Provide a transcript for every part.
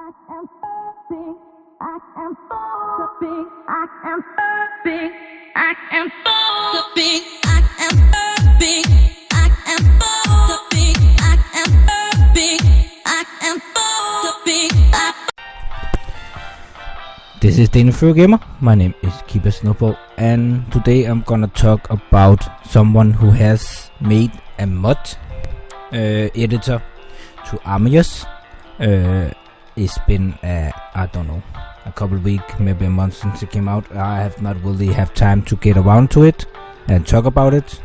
This is Daniel Furry Gamer. My name is Kiba Snowpaw, and today I'm gonna talk about someone who has made a mod editor to AMOROUS. It's been I don't know, a couple of weeks, maybe a month since it came out. I have not really have time to get around to it and talk about it.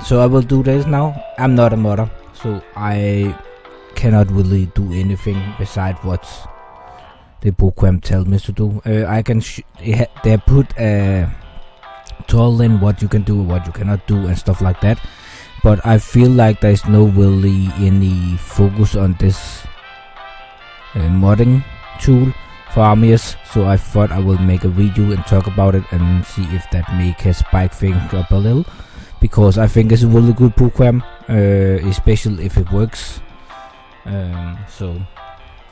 So I will do this now. I'm not a modder, so I cannot really do anything besides what the program tells me to do. I can they put a tool in what you can do, what you cannot do, and stuff like that. But I feel like there's no really any focus on this modding tool for AMOROUS, so I thought I will make a video and talk about it and see if that make a spike thing up a little, because I think it's a really good program, especially if it works. So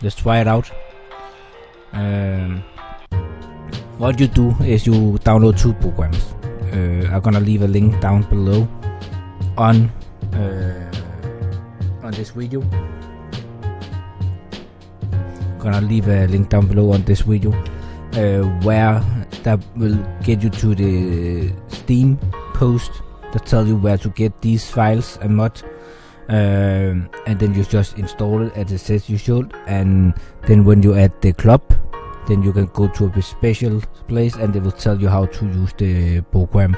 let's try it out. What you do is you download two programs. I'm gonna leave a link down below on this video. Gonna leave a link down below on this video where that will get you to the Steam post that tell you where to get these files and mod. And then you just install it as it says you should, and then when you're at the club, then you can go to a special place and they will tell you how to use the program.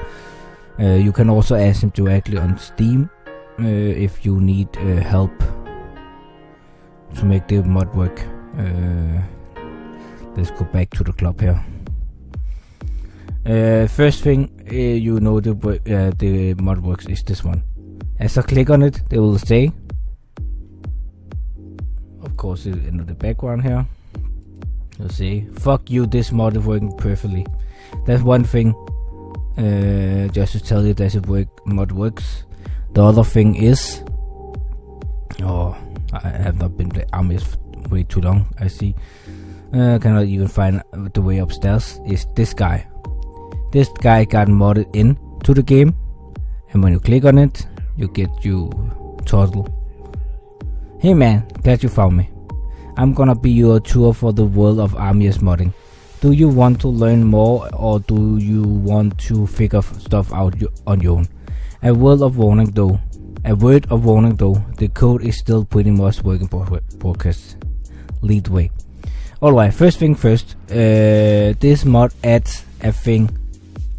You can also ask them directly on Steam if you need help to make the mod work. Let's go back to the club here. First thing you know the mod works is this one. As I click on it, they will say, of course in the background here, they'll say, fuck you, this mod is working perfectly. That's one thing, just to tell you that mod works. The other thing is, I have not been playing AMOROUS way too long, I see. Cannot even find the way upstairs, is this guy. This guy got modded in to the game, and when you click on it, you get you turtle. Hey man, glad you found me. I'm gonna be your tour for the world of AMOROUS modding. Do you want to learn more, or do you want to figure stuff out on your own? A word of warning though, the code is still pretty much work in progress. Lead the way. Alright, first thing first, this mod adds a thing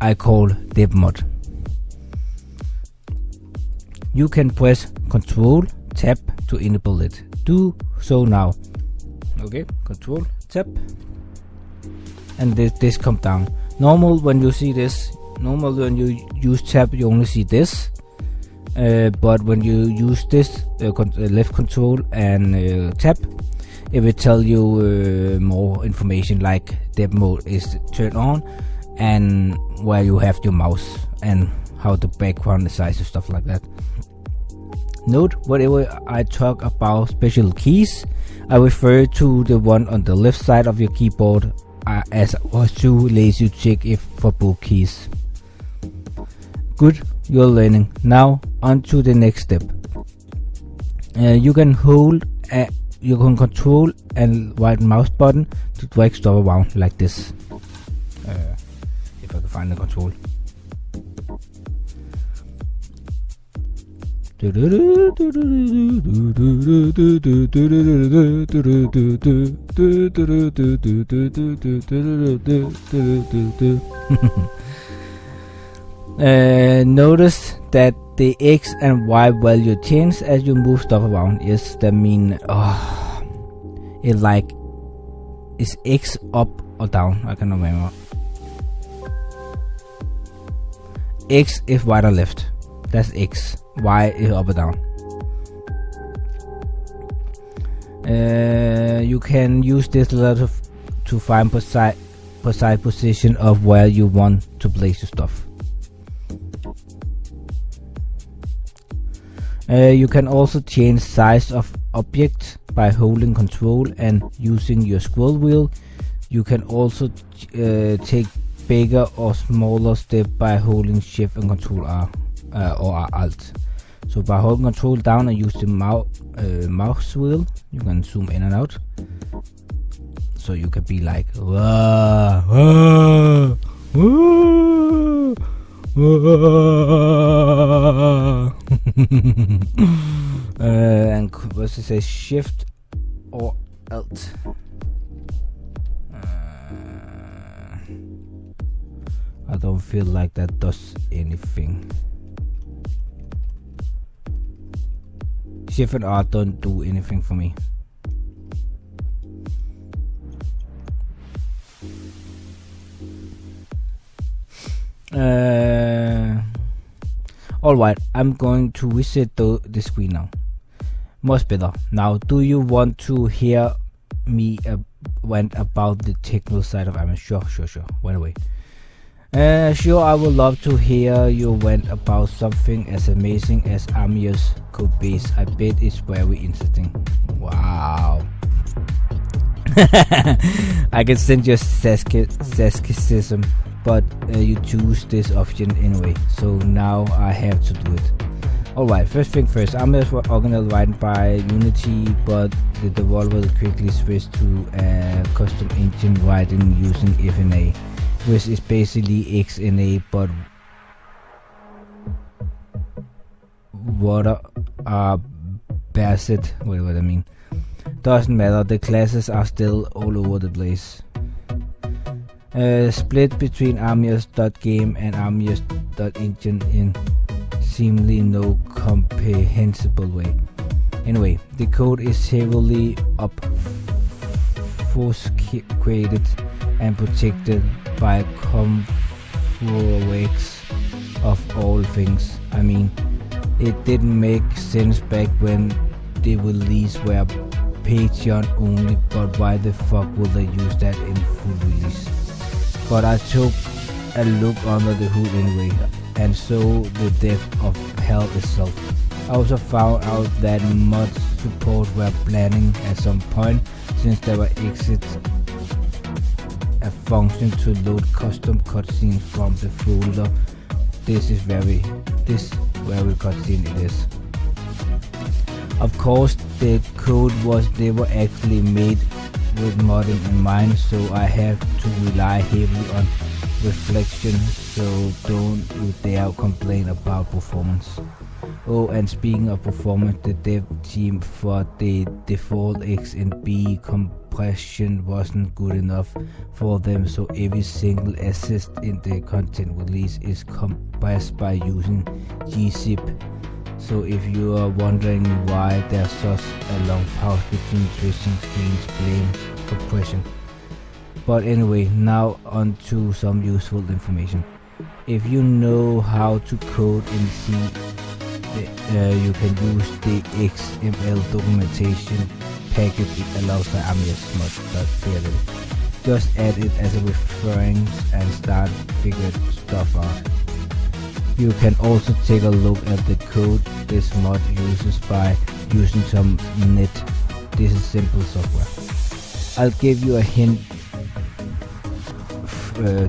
I call dip mod. You can press Ctrl Tab to enable it. Do so now. Okay, Ctrl Tab, and this come down. Normally when you see this, when you use Tab, you only see this. But when you use this left Control and Tab, it will tell you more information, like depth mode is turned on, and where you have your mouse, and how the background size and stuff like that. Note, whenever I talk about special keys, I refer to the one on the left side of your keyboard, as I was too lazy to check if for both keys. Good, you're learning. Now on to the next step. You can control and right mouse button to drag stuff around like this. If I can find the control. Notice that the X and Y value change as you move stuff around. Yes, that mean is X up or down? I cannot remember. X is right or left. That's X. Y is up or down. You can use this letter to find precise position of where you want to place your stuff. You can also change size of object by holding control and using your scroll wheel. You can also take bigger or smaller step by holding shift and control R or alt. So by holding control down and use the mouse wheel, you can zoom in and out. So you can be like, wah, wah, wah, wah. And what's it say? Shift or alt. I don't feel like that does anything. Shift and R don't do anything for me. Alright, I'm going to visit the screen now. Much better. Now, do you want to hear me went about the technical side of AMOROUS? Sure. Went away. Sure, I would love to hear you went about something as amazing as AMOROUS code base. I bet it's very interesting. Wow. I can send you skepticism, but you choose this option anyway, so now I have to do it. Alright, first thing first, AMOROUS was originally written by Unity, but the developer quickly switched to a custom engine writing using FNA, which is basically XNA, but water based. Wait, what I mean? Doesn't matter, the classes are still all over the place. Split between AMOROUS.game and AMOROUS.engine in seemingly no comprehensible way. Anyway, the code is heavily obfuscated and protected by Compurex of all things. I mean, it didn't make sense back when the release were Patreon only, but why the fuck would they use that in full release? But I took a look under the hood anyway, and so the depth of hell itself. I also found out that mod support were planning at some point, since there were exits a function to load custom cutscenes from the folder. This very cutscene it is. Of course, the code was never actually made with modding in mind, so I have to rely heavily on reflection, so don't you dare complain about performance. Oh, and speaking of performance, the dev team for the default X and B compression wasn't good enough for them, so every single assist in the content release is compressed by using gzip. So if you are wondering why there's such a long pause between switching screens, blame compression. But anyway, now on to some useful information. If you know how to code in C, you can use the XML documentation package it allows by AMOROUS Mod. Just add it as a reference and start figuring stuff out. You can also take a look at the code this mod uses by using some net. This is simple software. I'll give you a hint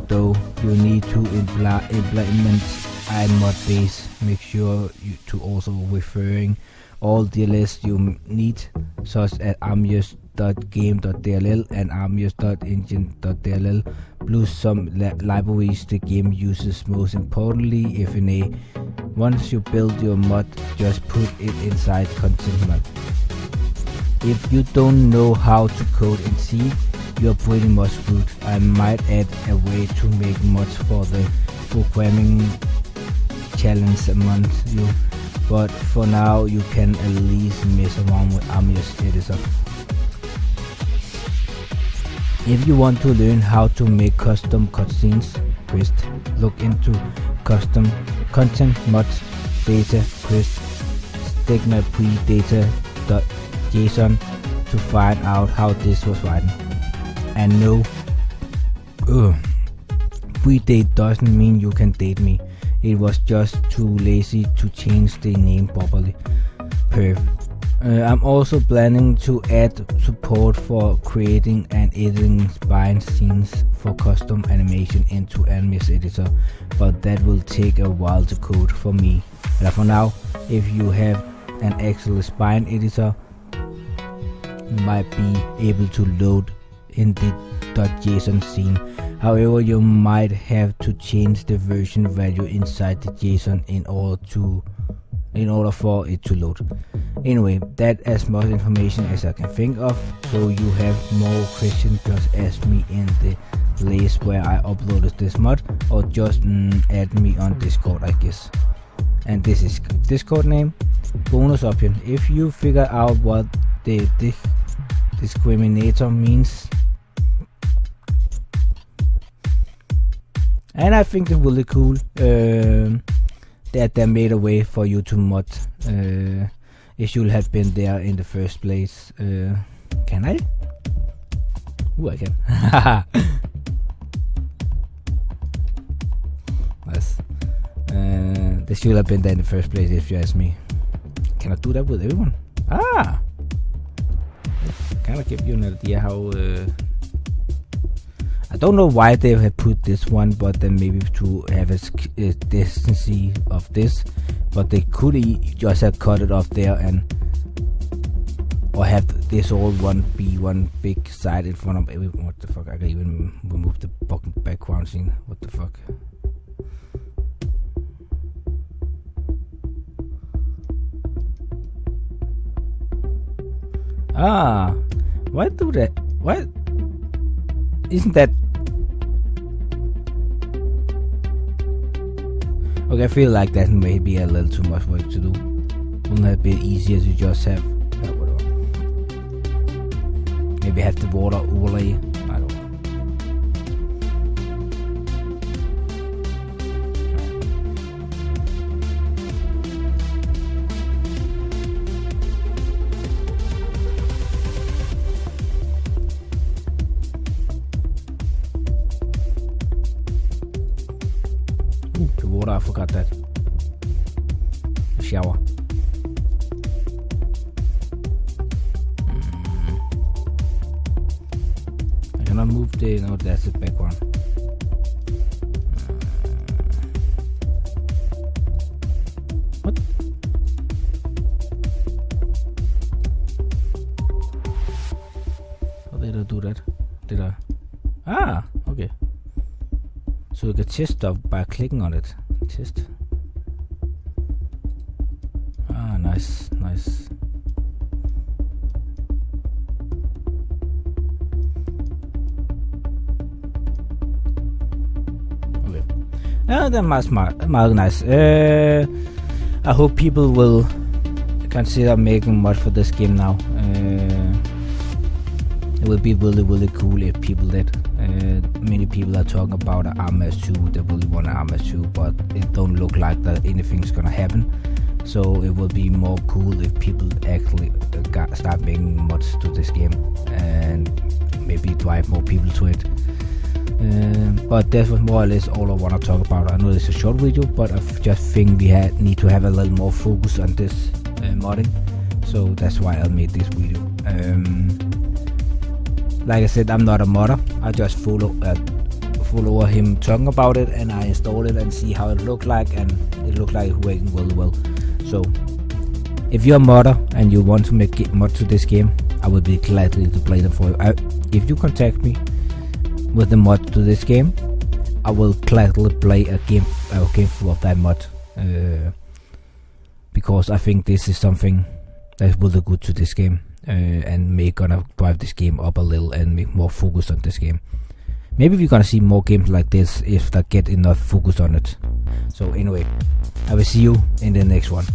though. You need to implement iMod base. Make sure to also referring all DLLs you need, such as AMOROUS.game.dll and AMOROUS.engine.dll, plus some libraries the game uses, most importantly FNA. Once you build your mod, just put it inside content mod. If you don't know how to code in C, you're pretty much screwed. I might add a way to make mods for the programming challenge among you, but for now you can at least mess around with AMOROUS editor. If you want to learn how to make custom cutscenes, quest, look into custom content mods data quest stigma pre-data.json to find out how this was written. And no, predate doesn't mean you can date me. It was just too lazy to change the name properly. Perf. I'm also planning to add support for creating and editing spine scenes for custom animation into Animus Editor, but that will take a while to code for me. But for now, if you have an excellent spine editor, you might be able to load in the .json scene. However, you might have to change the version value inside the JSON in order for it to load. Anyway, that's as much information as I can think of. So you have more questions, just ask me in the place where I uploaded this mod, or just add me on Discord, I guess. And this is Discord name. Bonus option: if you figure out what the discriminator means, and I think it's really cool that they made a way for you to mod. It should have been there in the first place. Can I? Ooh, I can. Nice. This should have been there in the first place, if you ask me. Can I do that with everyone? Ah! Kind of give you an idea how. I don't know why they have put this one, but then maybe to have a distance of this. But they could just have cut it off there or have this all be one big side in front of every. What the fuck? I can even remove the fucking background scene. What the fuck? Ah, why do that? Why isn't that? Okay, I feel like that may be a little too much work to do. Wouldn't it be easier to just have whatever? Maybe have the water overlay. I don't know. The water, I forgot that. The shower. I cannot move the. No, that's the background. What? How did I do that? Did I? Ah, okay. So you can test stuff by clicking on it. Test. Ah, nice, nice. Okay. That was nice. I hope people will consider making mod for this game now. It would be really, really cool if people did. Many people are talking about an AMOROUS 2. They really want an AMOROUS 2, but it don't look like that anything's gonna happen. So it will be more cool if people actually start making mods to this game and maybe drive more people to it. But that was more or less all I want to talk about. I know it's a short video, but I just think we need to have a little more focus on this modding. So that's why I made this video. Like I said, I'm not a modder. I just follow him talking about it, and I install it and see how it looked like, and it looked like it's working really well. So if you're a modder and you want to make mod to this game, I would be glad to play them for you. If you contact me with the mod to this game, I will gladly play a game full of that mod, because I think this is something that's really good to this game. And gonna drive this game up a little and make more focus on this game. Maybe we're gonna see more games like this if they get enough focus on it. So anyway, I will see you in the next one.